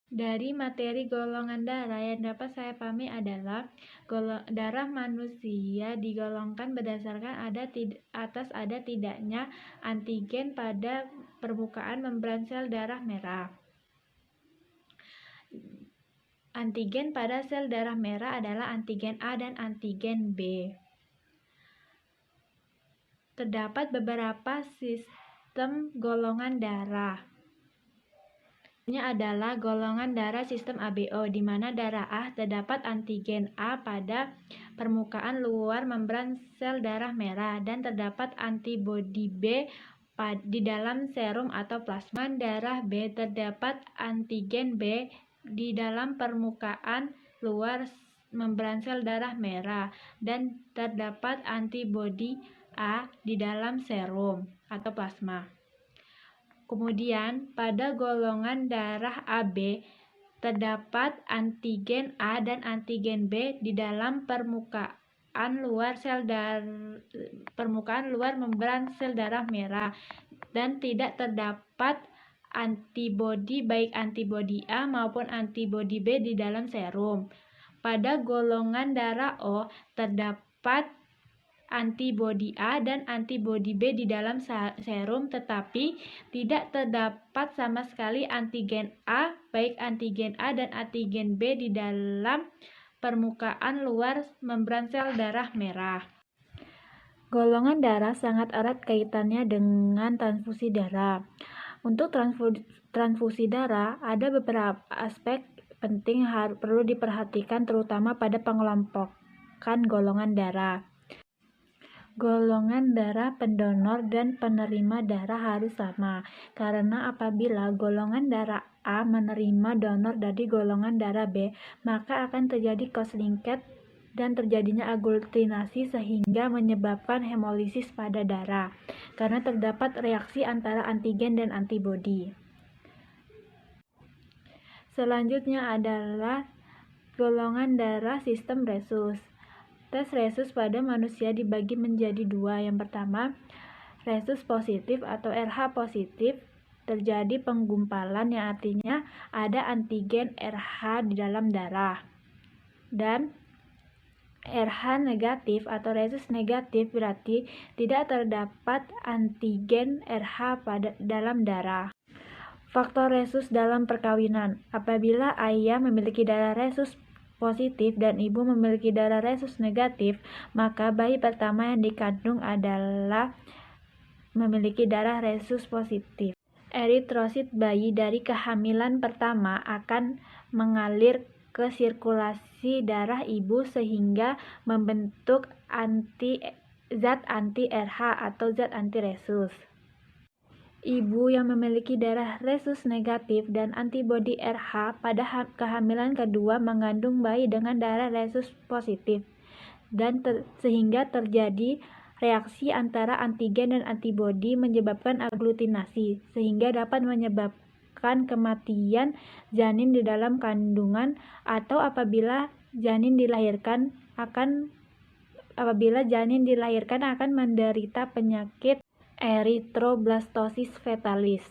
Dari materi golongan darah yang dapat saya pahami adalah darah manusia digolongkan berdasarkan atas ada tidaknya antigen pada permukaan membran sel darah merah. Antigen pada sel darah merah adalah antigen A dan antigen B. Terdapat beberapa sistem golongan darah. Ini adalah golongan darah sistem ABO, di mana darah A terdapat antigen A pada permukaan luar membran sel darah merah dan terdapat antibodi B di dalam serum atau plasma. Darah B terdapat antigen B di dalam permukaan luar membran sel darah merah dan terdapat antibodi A di dalam serum atau plasma. Kemudian, pada golongan darah AB terdapat antigen A dan antigen B di dalam permukaan luar membran sel darah merah dan tidak terdapat antibodi baik antibodi A maupun antibodi B di dalam serum. Pada golongan darah O terdapat antibodi A dan antibodi B di dalam serum, tetapi tidak terdapat sama sekali antigen A, baik antigen A dan antigen B di dalam permukaan luar membran sel darah merah. Golongan darah sangat erat kaitannya dengan transfusi darah. Untuk transfusi darah, ada beberapa aspek penting yang perlu diperhatikan, terutama pada pengelompokan golongan darah. Golongan darah pendonor dan penerima darah harus sama, karena apabila golongan darah A menerima donor dari golongan darah B, maka akan terjadi korslinkage dan terjadinya aglutinasi sehingga menyebabkan hemolisis pada darah, karena terdapat reaksi antara antigen dan antibodi. Selanjutnya adalah golongan darah sistem rhesus. Tes rhesus pada manusia dibagi menjadi dua. Yang pertama, rhesus positif atau RH positif, terjadi penggumpalan yang artinya ada antigen RH di dalam darah. Dan RH negatif atau rhesus negatif berarti tidak terdapat antigen RH pada dalam darah. Faktor rhesus dalam perkawinan. Apabila ayah memiliki darah rhesus positif dan ibu memiliki darah rhesus negatif, maka bayi pertama yang dikandung adalah memiliki darah rhesus positif. Eritrosit bayi dari kehamilan pertama akan mengalir ke sirkulasi darah ibu sehingga membentuk zat anti-RH atau zat anti-rhesus. Ibu yang memiliki darah rhesus negatif dan antibodi RH pada kehamilan kedua mengandung bayi dengan darah rhesus positif dan sehingga terjadi reaksi antara antigen dan antibodi menyebabkan aglutinasi sehingga dapat menyebabkan kematian janin di dalam kandungan atau apabila janin dilahirkan akan menderita penyakit erythroblastosis fetalis.